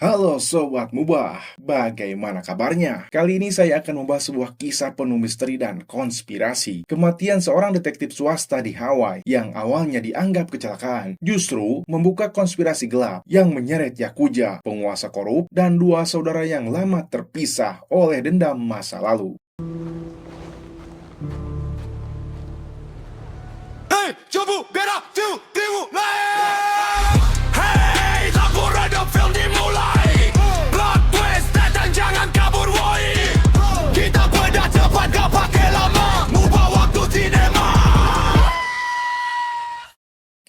Halo Sobat Mubah, bagaimana kabarnya? Kali ini saya akan membahas sebuah kisah penuh misteri dan konspirasi. Kematian seorang detektif swasta di Hawaii yang awalnya dianggap kecelakaan, justru membuka konspirasi gelap yang menyeret Yakuza, penguasa korup, dan dua saudara yang lama terpisah oleh dendam masa lalu. Hei, coba berak, timu, Hei, lagu random film dimulai. Plot twist, datang jangan kabur, woi. Kita bedah cepat, gak pakai lama. Mubah waktu sinema.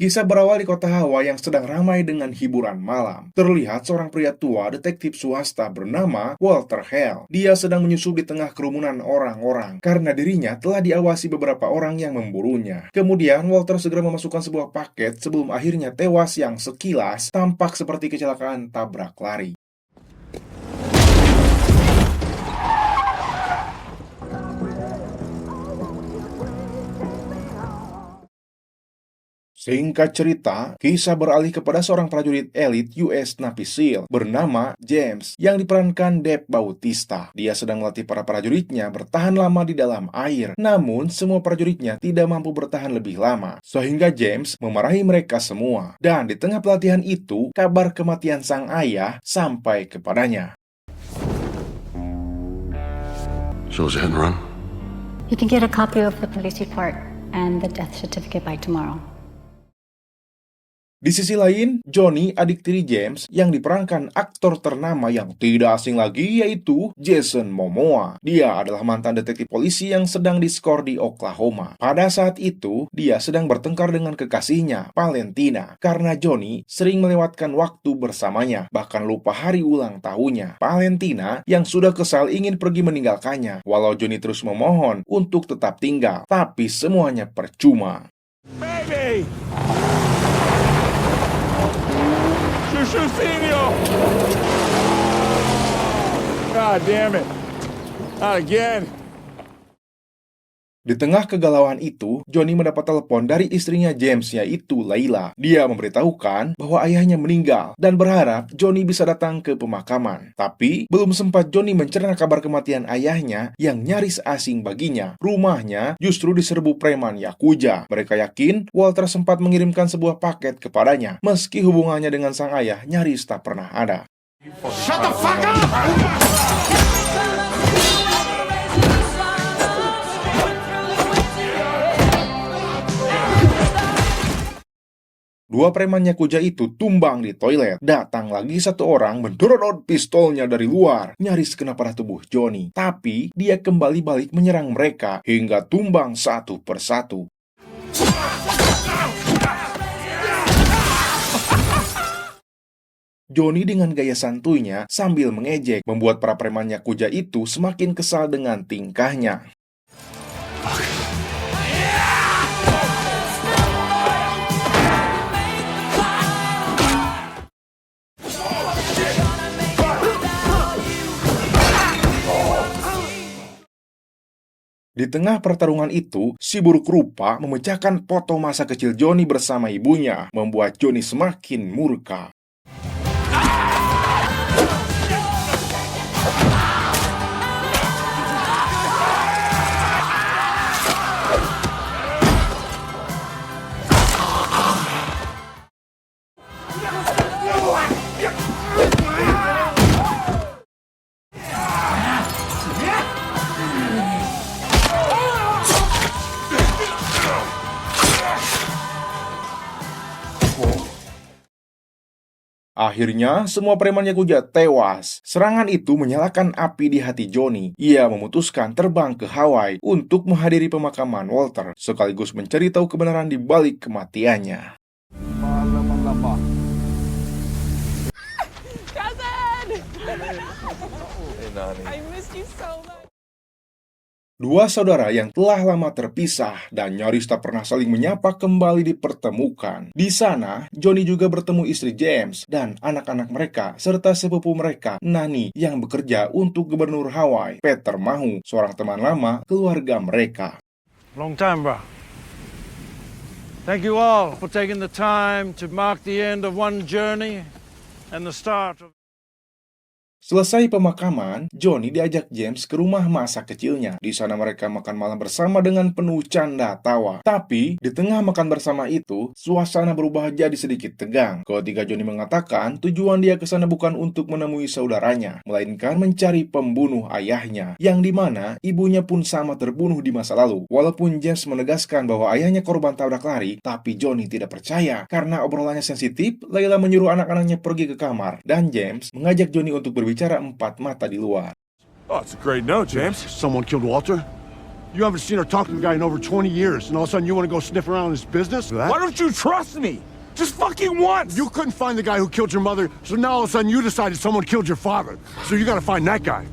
Kisah berawal di kota Hawaii yang sedang ramai dengan hiburan malam. Terlihat seorang pria tua detektif swasta bernama Walter Hale. Dia sedang menyusup di tengah kerumunan orang-orang karena dirinya telah diawasi beberapa orang yang memburunya. Kemudian Walter segera memasukkan sebuah paket sebelum akhirnya tewas yang sekilas tampak seperti kecelakaan tabrak lari. Singkat cerita, kisah beralih kepada seorang prajurit elit US Navy SEAL bernama James yang diperankan Dave Bautista. Dia sedang melatih para prajuritnya bertahan lama di dalam air, namun semua prajuritnya tidak mampu bertahan lebih lama, sehingga James memarahi mereka semua. Dan di tengah pelatihan itu, kabar kematian sang ayah sampai kepadanya. So is it hit and run? You can get a copy of the police report and the death certificate by tomorrow. Di sisi lain, Johnny, adik tiri James, yang diperankan aktor ternama yang tidak asing lagi yaitu Jason Momoa. Dia adalah mantan detektif polisi yang sedang diskor di Oklahoma. Pada saat itu, dia sedang bertengkar dengan kekasihnya, Valentina, karena Johnny sering melewatkan waktu bersamanya, bahkan lupa hari ulang tahunnya. Valentina yang sudah kesal ingin pergi meninggalkannya, walau Johnny terus memohon untuk tetap tinggal, tapi semuanya percuma. Baby! Shushu Senior! God damn it. Not again. Di tengah kegalauan itu, Johnny mendapat telepon dari istrinya James, yaitu Layla. Dia memberitahukan bahwa ayahnya meninggal dan berharap Johnny bisa datang ke pemakaman. Tapi, belum sempat Johnny mencerna kabar kematian ayahnya yang nyaris asing baginya, rumahnya justru diserbu preman Yakuza. Mereka yakin Walter sempat mengirimkan sebuah paket kepadanya, meski hubungannya dengan sang ayah nyaris tak pernah ada. Shut the fuck up! Dua preman Yakuza itu tumbang di toilet. Datang lagi satu orang mendorot pistolnya dari luar, nyaris kena pada tubuh Johnny. Tapi dia kembali balik menyerang mereka hingga tumbang satu persatu. Johnny dengan gaya santuinya sambil mengejek membuat para preman Yakuza itu semakin kesal dengan tingkahnya. Di tengah pertarungan itu, si buruk rupa memecahkan foto masa kecil Johnny bersama ibunya, membuat Johnny semakin murka. Akhirnya, semua preman Yakuza tewas. Serangan itu menyalakan api di hati Johnny. Ia memutuskan terbang ke Hawaii untuk menghadiri pemakaman Walter, sekaligus mencari tahu kebenaran di balik kematiannya. Cousin! I missed you so much. Dua saudara yang telah lama terpisah dan nyaris tak pernah saling menyapa kembali dipertemukan. Di sana, Johnny juga bertemu istri James dan anak-anak mereka, serta sepupu mereka, Nani, yang bekerja untuk Gubernur Hawaii, Peter Mahu, seorang teman lama keluarga mereka. Long time, bro. Thank you all for taking the time to mark the end of one journey and the start of Selesai pemakaman, Johnny diajak James ke rumah masa kecilnya. Di sana mereka makan malam bersama dengan penuh canda tawa. Tapi, di tengah makan bersama itu, suasana berubah jadi sedikit tegang. Ketika Johnny mengatakan tujuan dia ke sana bukan untuk menemui saudaranya, melainkan mencari pembunuh ayahnya, yang dimana ibunya pun sama terbunuh di masa lalu. Walaupun James menegaskan bahwa ayahnya korban tabrak lari, tapi Johnny tidak percaya. Karena obrolannya sensitif, Layla menyuruh anak-anaknya pergi ke kamar, dan James mengajak Johnny untuk berbicara empat mata di luar. Oh, it's a great note, James. Someone killed Walter? You haven't seen or talked to the guy in over 20 years, and all of a sudden you want to go sniff around his business? Why don't you trust me? Just fucking once! You couldn't find the guy who killed your mother, so now all of a sudden you decided someone killed your father. So you gotta find that guy.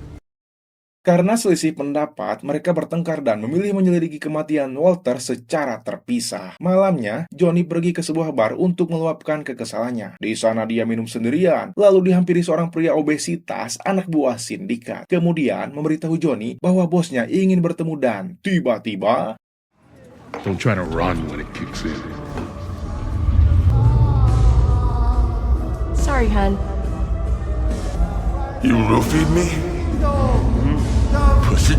Karena selisih pendapat, mereka bertengkar dan memilih menyelidiki kematian Walter secara terpisah. Malamnya, Johnny pergi ke sebuah bar untuk meluapkan kekesalannya. Di sana dia minum sendirian, lalu dihampiri seorang pria obesitas, anak buah sindikat. Kemudian memberitahu Johnny bahwa bosnya ingin bertemu dan tiba-tiba... Don't try to run when it kicks in. Sorry, hun. You roofied me? Pussy.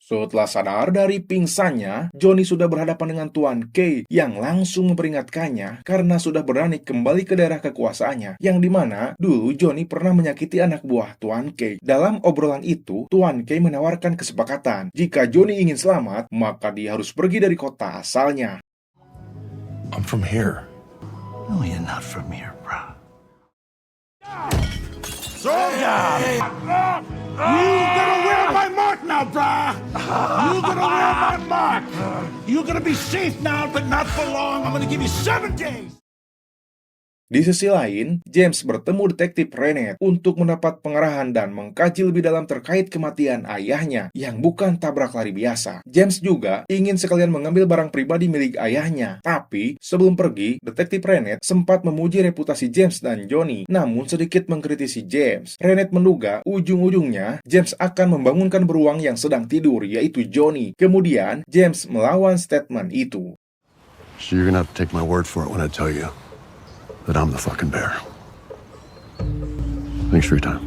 Setelah sadar dari pingsannya, Johnny sudah berhadapan dengan Tuan K yang langsung memperingatkannya karena sudah berani kembali ke daerah kekuasaannya, yang dimana dulu Johnny pernah menyakiti anak buah Tuan K. Dalam obrolan itu, Tuan K menawarkan kesepakatan. Jika Johnny ingin selamat, maka dia harus pergi dari kota asalnya. I'm from here. No, you're not from here, bro. You gonna wear my mark now, brah! You gonna wear my mark! You gonna be safe now, but not for long. I'm gonna give you 7 days! Di sisi lain, James bertemu detektif Rennet untuk mendapat pengarahan dan mengkaji lebih dalam terkait kematian ayahnya yang bukan tabrak lari biasa. James juga ingin sekalian mengambil barang pribadi milik ayahnya. Tapi, sebelum pergi, detektif Rennet sempat memuji reputasi James dan Johnny, namun sedikit mengkritisi James. Rennet menduga ujung-ujungnya James akan membangunkan beruang yang sedang tidur, yaitu Johnny. Kemudian, James melawan statement itu. So you're gonna have to take my word for it when I tell you that I'm the fucking bear. Thanks for your time.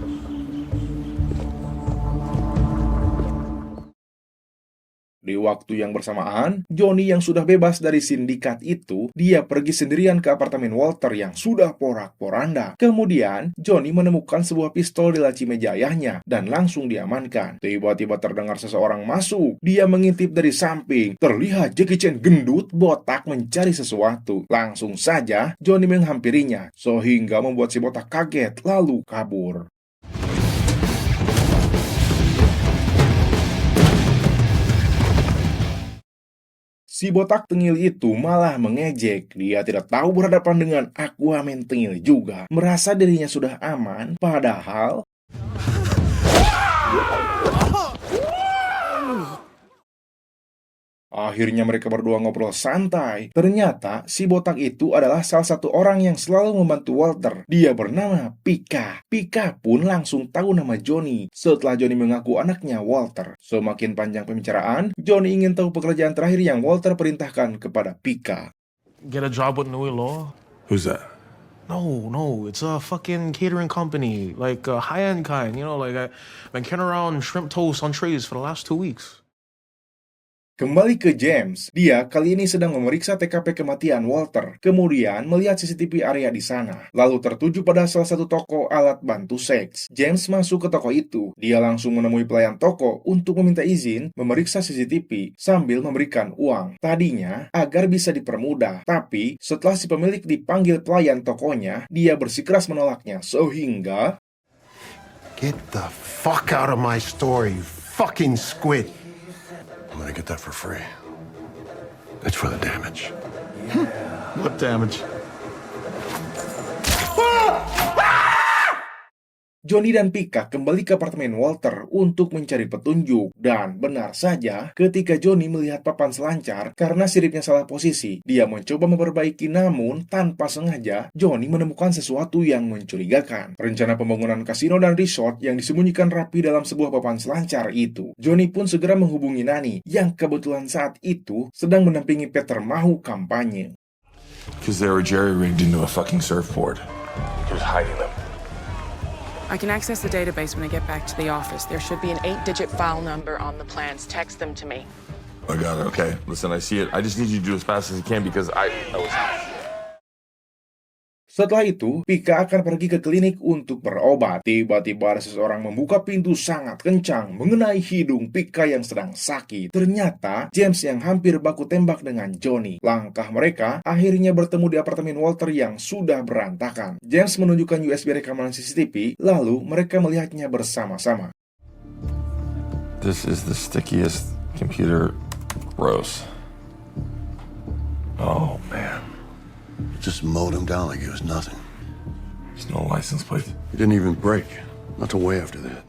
Di waktu yang bersamaan, Johnny yang sudah bebas dari sindikat itu, dia pergi sendirian ke apartemen Walter yang sudah porak-poranda. Kemudian, Johnny menemukan sebuah pistol di laci meja ayahnya dan langsung diamankan. Tiba-tiba terdengar seseorang masuk. Dia mengintip dari samping. Terlihat Jackie Chan gendut botak mencari sesuatu. Langsung saja, Johnny menghampirinya, sehingga membuat si botak kaget lalu kabur. Si botak tengil itu malah mengejek. Dia tidak tahu berhadapan dengan Aquaman tengil juga. Merasa dirinya sudah aman, padahal... Akhirnya mereka berdua ngobrol santai. Ternyata si botak itu adalah salah satu orang yang selalu membantu Walter. Dia bernama Pika. Pika pun langsung tahu nama Johnny setelah Johnny mengaku anaknya Walter. Semakin panjang pembicaraan, Johnny ingin tahu pekerjaan terakhir yang Walter perintahkan kepada Pika. Get a job with Nui Law? Who's that? No, it's a fucking catering company, like a high-end kind, you know, like I've been carrying around shrimp toast on trays for the last 2 weeks. Kembali ke James, dia kali ini sedang memeriksa TKP kematian Walter, kemudian melihat CCTV area di sana, lalu tertuju pada salah satu toko alat bantu seks. James masuk ke toko itu, dia langsung menemui pelayan toko untuk meminta izin memeriksa CCTV sambil memberikan uang. Tadinya agar bisa dipermudah, tapi setelah si pemilik dipanggil pelayan tokonya, dia bersikeras menolaknya, sehingga... Get the fuck out of my store, you fucking squid! I'm gonna get that for free. It's for the damage. What damage? Johnny dan Pika kembali ke apartemen Walter untuk mencari petunjuk. Dan benar saja, ketika Johnny melihat papan selancar karena siripnya salah posisi, dia mencoba memperbaiki, namun tanpa sengaja, Johnny menemukan sesuatu yang mencurigakan. Rencana pembangunan kasino dan resort yang disembunyikan rapi dalam sebuah papan selancar itu. Johnny pun segera menghubungi Nani, yang kebetulan saat itu sedang mendampingi Peter Mahu kampanye. Because they were jerry-rigged into a fucking surfboard. He was hiding them. I can access the database when I get back to the office. There should be an 8-digit file number on the plans. Text them to me. I got it. Okay, listen, I see it. I just need you to do as fast as you can because Setelah itu, Pika akan pergi ke klinik untuk berobat. Tiba-tiba ada seseorang membuka pintu sangat kencang mengenai hidung Pika yang sedang sakit. Ternyata, James yang hampir baku tembak dengan Johnny. Langkah mereka akhirnya bertemu di apartemen Walter yang sudah berantakan. James menunjukkan USB rekaman CCTV, lalu mereka melihatnya bersama-sama. This is the stickiest computer. Gross. Oh, man. Just mowed him down like it was nothing. There's no license plate. He didn't even break. Not till way after that.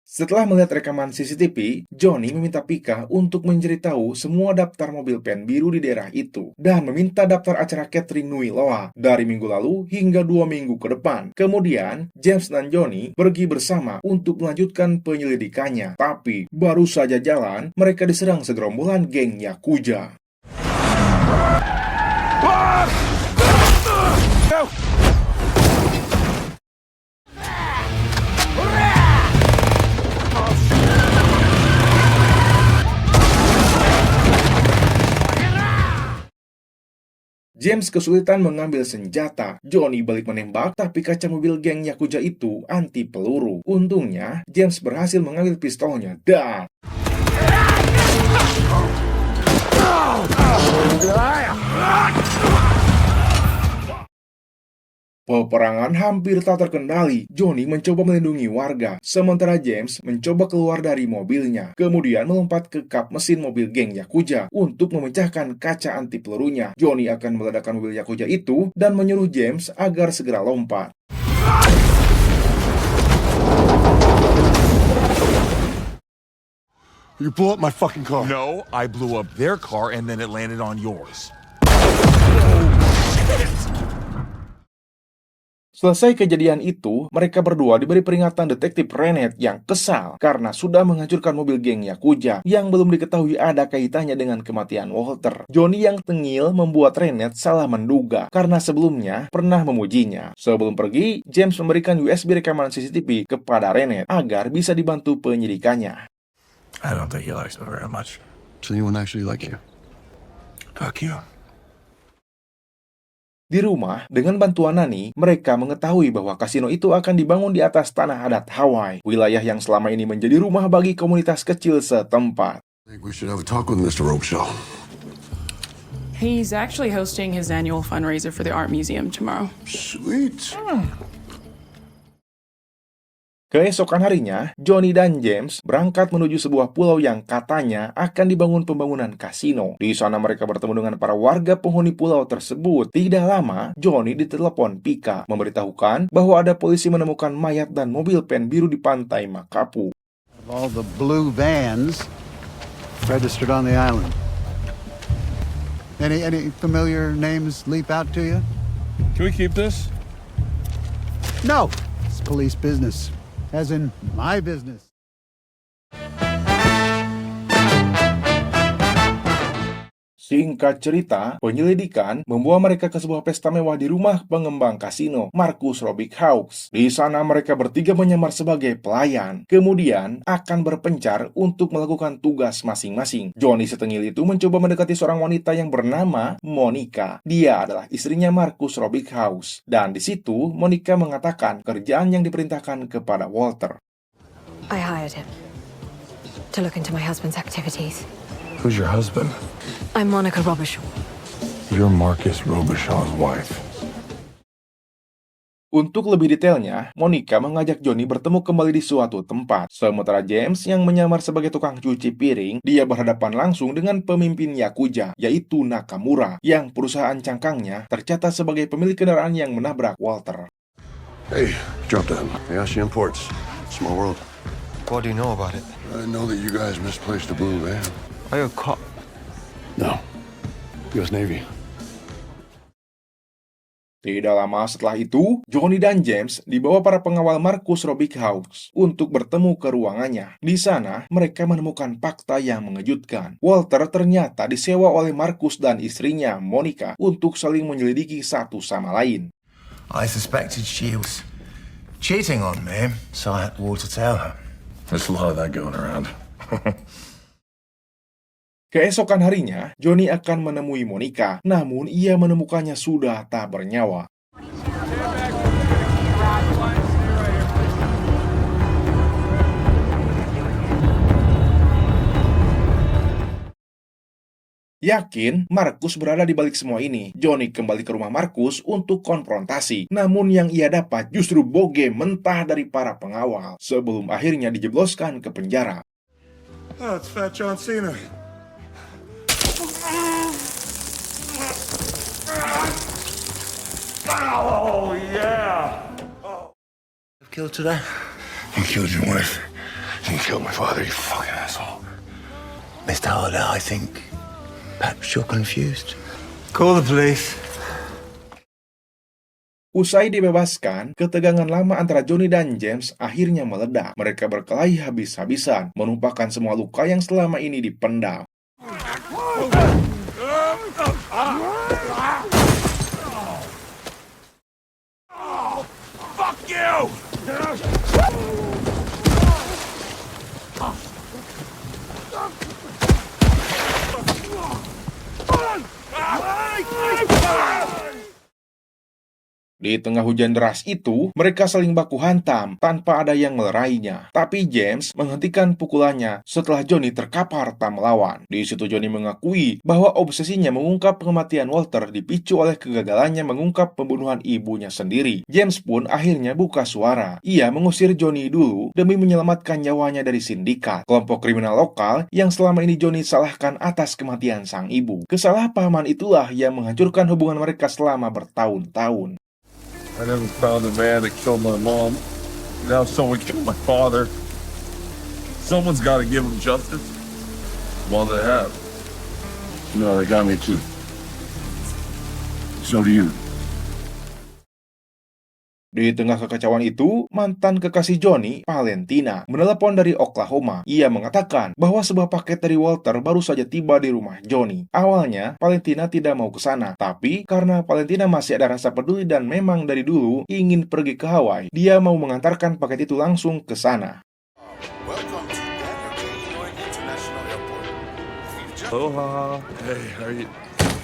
Setelah melihat rekaman CCTV, Johnny meminta Pika untuk mencari tahu semua daftar mobil pen biru di daerah itu dan meminta daftar acara Catherine Nui Loa dari minggu lalu hingga 2 minggu ke depan. Kemudian, James dan Johnny pergi bersama untuk melanjutkan penyelidikannya. Tapi, baru saja jalan, mereka diserang segerombolan geng Yakuza. James kesulitan mengambil senjata. Johnny balik menembak, tapi kaca mobil geng Yakuza itu anti peluru. Untungnya, James berhasil mengambil pistolnya dan... Peperangan hampir tak terkendali. Johnny mencoba melindungi warga, sementara James mencoba keluar dari mobilnya. Kemudian melompat ke kap mesin mobil geng Yakuza untuk memecahkan kaca anti pelurunya. Johnny akan meledakkan mobil Yakuza itu dan menyuruh James agar segera lompat. You blew up my fucking car. No, I blew up their car and then it landed on yours. Selesai kejadian itu, mereka berdua diberi peringatan detektif Rennet yang kesal karena sudah menghancurkan mobil geng Yakuza yang belum diketahui ada kaitannya dengan kematian Walter. Johnny yang tengil membuat Rennet salah menduga karena sebelumnya pernah memujinya. Sebelum pergi, James memberikan USB rekaman CCTV kepada Rennet agar bisa dibantu penyidikannya. I don't think he likes me very much. So anyone actually like you? Fuck you. Di rumah, dengan bantuan Nani, mereka mengetahui bahwa kasino itu akan dibangun di atas tanah adat Hawaii, wilayah yang selama ini menjadi rumah bagi komunitas kecil setempat. I think we should have a talk with Mr. Robichaud. He's actually hosting his annual fundraiser for the art museum tomorrow. Sweet. Keesokan harinya, Johnny dan James berangkat menuju sebuah pulau yang katanya akan dibangun pembangunan kasino. Di sana mereka bertemu dengan para warga penghuni pulau tersebut. Tidak lama, Johnny ditelepon Pika, memberitahukan bahwa ada polisi menemukan mayat dan mobil pen biru di pantai Makapu. All the blue vans registered on the island. Any familiar names leap out to you? Can we keep this? No, it's police business. As in my business. Singkat cerita, penyelidikan membawa mereka ke sebuah pesta mewah di rumah pengembang kasino, Marcus Robic House. Di sana mereka bertiga menyamar sebagai pelayan, kemudian akan berpencar untuk melakukan tugas masing-masing. Johnny setengil itu mencoba mendekati seorang wanita yang bernama Monica. Dia adalah istrinya Marcus Robic House. Dan di situ, Monica mengatakan kerjaan yang diperintahkan kepada Walter. I hired him to look into my husband's activities. Who's your husband? I'm Monica Robichaud. You're Marcus Robichaud's wife. Untuk lebih detailnya, Monica mengajak Johnny bertemu kembali di suatu tempat. Sementara James yang menyamar sebagai tukang cuci piring, dia berhadapan langsung dengan pemimpin Yakuza, yaitu Nakamura, yang perusahaan cangkangnya tercatat sebagai pemilik kendaraan yang menabrak Walter. Hey, drop that. Hayashi Imports. Small world. What do you know about it? I know that you guys misplaced a blue van. Are you a cop? No. U.S. Navy. Tidak lama setelah itu, Johnny dan James dibawa para pengawal Marcus Robic House untuk bertemu ke ruangannya. Di sana, mereka menemukan fakta yang mengejutkan. Walter ternyata disewa oleh Marcus dan istrinya, Monica, untuk saling menyelidiki satu sama lain. I suspected she was cheating on me, so I had to tell her. There's a lot of that going around. Keesokan harinya, Johnny akan menemui Monica, namun ia menemukannya sudah tak bernyawa. Yakin Markus berada di balik semua ini, Johnny kembali ke rumah Markus untuk konfrontasi. Namun yang ia dapat justru boge mentah dari para pengawal, sebelum akhirnya dijebloskan ke penjara. Oh, it's Fat John Cena. Oh, yeah. I've killed today. You killed your wife. You killed my father, you fucking asshole. Mr. Holder, I think perhaps you're confused. Call the police. Usai dibebaskan, ketegangan lama antara Johnny dan James akhirnya meledak. Mereka berkelahi habis-habisan, menumpahkan semua luka yang selama ini dipendam. Fuck you! Di tengah hujan deras itu, mereka saling baku hantam tanpa ada yang melerainya. Tapi James menghentikan pukulannya setelah Johnny terkapar tak melawan. Di situ Johnny mengakui bahwa obsesinya mengungkap kematian Walter dipicu oleh kegagalannya mengungkap pembunuhan ibunya sendiri. James pun akhirnya buka suara. Ia mengusir Johnny dulu demi menyelamatkan nyawanya dari sindikat, kelompok kriminal lokal yang selama ini Johnny salahkan atas kematian sang ibu. Kesalahpahaman itulah yang menghancurkan hubungan mereka selama bertahun-tahun. I never found the man that killed my mom. Now someone killed my father. Someone's got to give him justice. Well, they have. No, they got me too. So do you. Di tengah kekacauan itu, mantan kekasih Johnny, Valentina, menelepon dari Oklahoma. Ia mengatakan bahwa sebuah paket dari Walter baru saja tiba di rumah Johnny. Awalnya, Valentina tidak mau ke sana, tapi karena Valentina masih ada rasa peduli dan memang dari dulu ingin pergi ke Hawaii, dia mau mengantarkan paket itu langsung ke sana. Welcome to Daniel J. Lloyd International Airport. Aloha. Hey, how are you?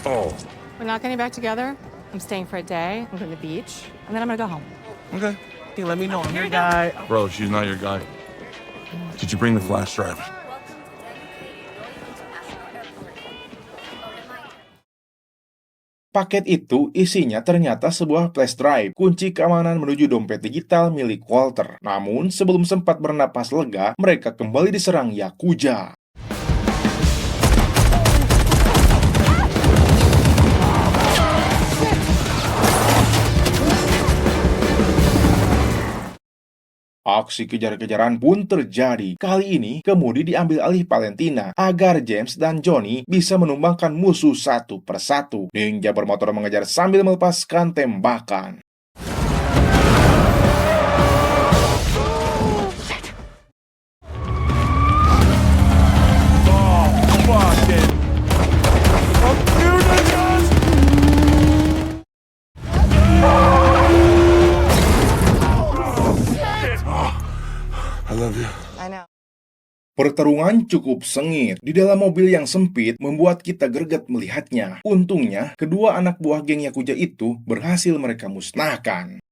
Oh, We're not getting back together. I'm staying for a day. I'm going to the beach, and then I'm going to go home. okay. Hey, let me know. I'm your guy. Bro, she's not your guy. Did you bring the flash drive? Paket itu isinya ternyata sebuah flash drive, kunci keamanan menuju dompet digital milik Walter. Namun, sebelum sempat bernapas lega, mereka kembali diserang Yakuza. Aksi kejar-kejaran pun terjadi. Kali ini, kemudi diambil alih Valentina agar James dan Johnny bisa menumbangkan musuh satu persatu. Ninja bermotor mengejar sambil melepaskan tembakan. I love you. I know. Pertarungan cukup sengit. Di dalam mobil yang sempit membuat kita greget melihatnya. Untungnya, kedua anak buah geng Yakuza itu berhasil mereka musnahkan.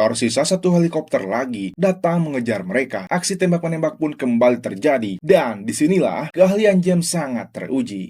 Tersisa satu helikopter lagi datang mengejar mereka. Aksi tembak-menembak pun kembali terjadi. Dan disinilah keahlian James sangat teruji.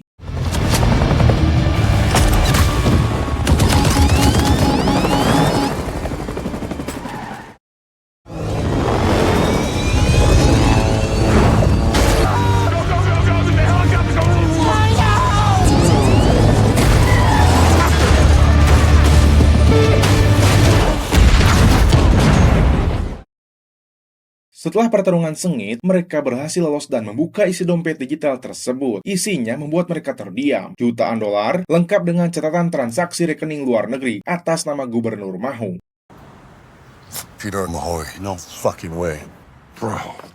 Setelah pertarungan sengit, mereka berhasil lolos dan membuka isi dompet digital tersebut. Isinya membuat mereka terdiam. Jutaan dolar, lengkap dengan catatan transaksi rekening luar negeri atas nama Gubernur Mahou. Peter Mahoy, no fucking way. Bro.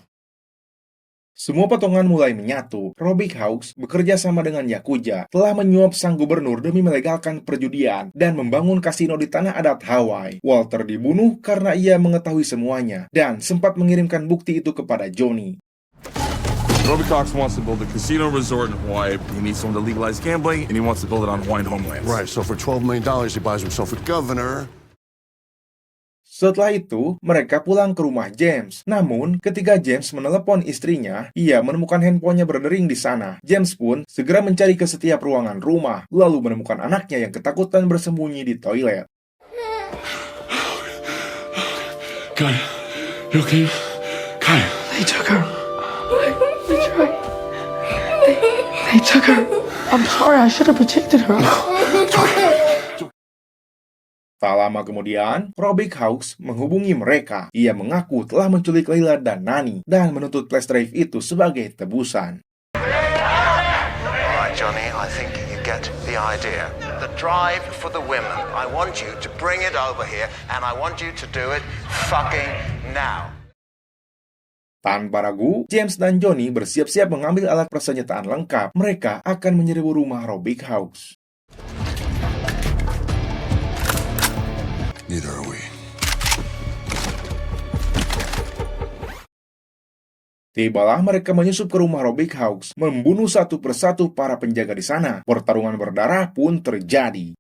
Semua potongan mulai menyatu. Robbie Hawks bekerja sama dengan Yakuza, telah menyuap sang gubernur demi melegalkan perjudian dan membangun kasino di tanah adat Hawaii. Walter dibunuh karena ia mengetahui semuanya dan sempat mengirimkan bukti itu kepada Johnny. Robbie Cox wants to build a casino resort in Hawaii. He needs someone to legalize gambling, and he wants to build it on Hawaiian homelands. Right, so for $12 million, he buys himself a governor. Setelah itu, mereka pulang ke rumah James. Namun, ketika James menelepon istrinya, ia menemukan handphonenya berdering di sana. James pun segera mencari ke setiap ruangan rumah, lalu menemukan anaknya yang ketakutan bersembunyi di toilet. Kyle, you okay? Kyle. They took her. They tried. They took her. I'm sorry, I should have protected her. Tak lama kemudian, Robbie Hawks menghubungi mereka. Ia mengaku telah menculik Layla dan Nani dan menuntut flash drive itu sebagai tebusan. Alright, Johnny, I think you get the idea. The drive for the women. I want you to bring it over here and I want you to do it fucking now. Tanpa ragu, James dan Johnny bersiap-siap mengambil alat persenjataan lengkap. Mereka akan menyerbu rumah Robbie Hawks. Neither are we. Tibalah mereka menyusup ke rumah Robbie Hawks, membunuh satu persatu para penjaga di sana. Pertarungan berdarah pun terjadi.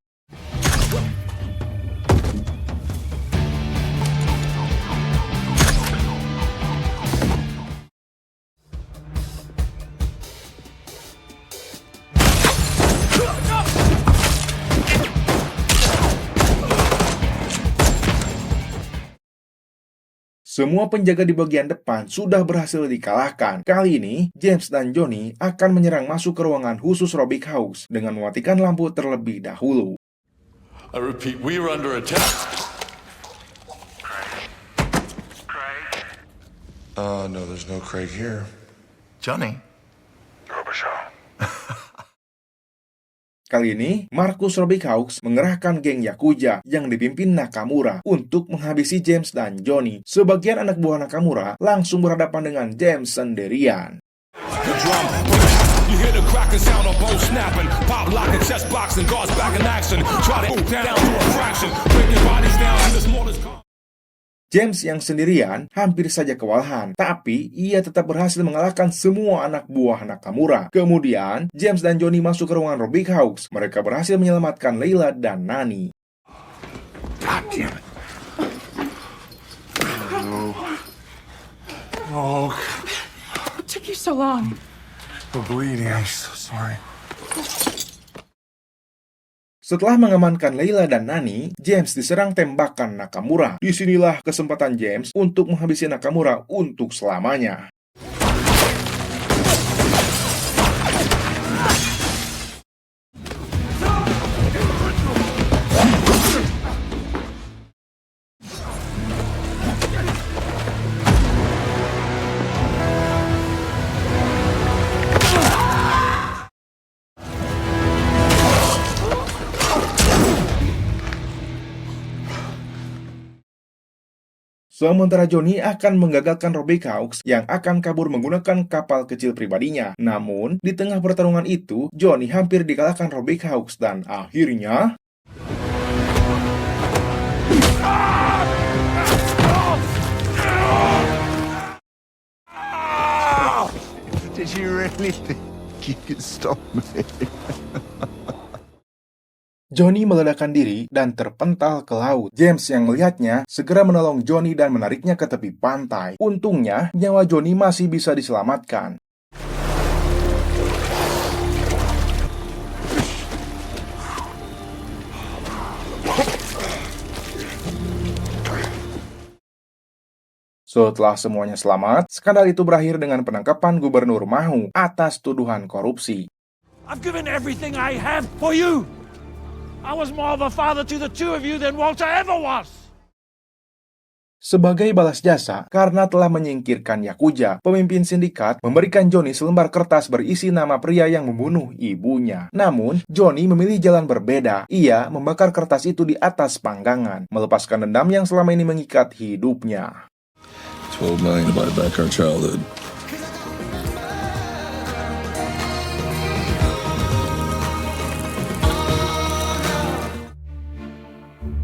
Semua penjaga di bagian depan sudah berhasil dikalahkan. Kali ini, James dan Johnny akan menyerang masuk ke ruangan khusus Robbie Hawks dengan mematikan lampu terlebih dahulu. I repeat, we are under attack. No, there's no Craig here. Johnny? Kali ini, Marcus Robbie Hawks mengerahkan geng Yakuza yang dipimpin Nakamura untuk menghabisi James dan Johnny. Sebagian anak buah Nakamura langsung berhadapan dengan James sendirian. You hear the cracking sound of bones snapping, pop locking, chest boxing, guards back in action. Try to move down to a fraction, breaking bodies down to the smallest. James yang sendirian hampir saja kewalahan, tapi ia tetap berhasil mengalahkan semua anak buah Nakamura. Kemudian, James dan Johnny masuk ke ruangan Robbie Hawks. Mereka berhasil menyelamatkan Layla dan Nani. God damn it. Oh. What took you so long? I'm bleeding. I'm so sorry. Setelah mengamankan Layla dan Nani, James diserang tembakan Nakamura. Disinilah kesempatan James untuk menghabisi Nakamura untuk selamanya. Sementara Johnny akan menggagalkan Robbie Hawks yang akan kabur menggunakan kapal kecil pribadinya. Namun, di tengah pertarungan itu, Johnny hampir dikalahkan Robbie Hawks dan akhirnya... Did you really think you could stop me? Johnny meledakkan diri dan terpental ke laut. James yang melihatnya segera menolong Johnny dan menariknya ke tepi pantai. Untungnya, nyawa Johnny masih bisa diselamatkan. Setelah semuanya selamat, skandal itu berakhir dengan penangkapan Gubernur Mahou atas tuduhan korupsi. I've given everything I have for you. I was more of a father to the two of you than Walter ever was. Sebagai balas jasa, karena telah menyingkirkan Yakuza, pemimpin sindikat memberikan Johnny selembar kertas berisi nama pria yang membunuh ibunya. Namun, Johnny memilih jalan berbeda. Ia membakar kertas itu di atas panggangan, melepaskan dendam yang selama ini mengikat hidupnya. 12 million to buy back our childhood.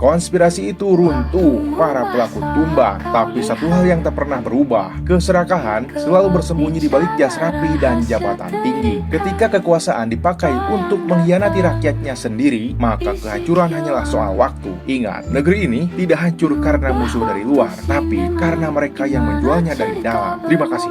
Konspirasi itu runtuh, para pelaku tumbang. Tapi satu hal yang tak pernah berubah, keserakahan selalu bersembunyi di balik jas rapi dan jabatan tinggi. Ketika kekuasaan dipakai untuk mengkhianati rakyatnya sendiri, maka kehancuran hanyalah soal waktu. Ingat, negeri ini tidak hancur karena musuh dari luar, tapi karena mereka yang menjualnya dari dalam. Terima kasih.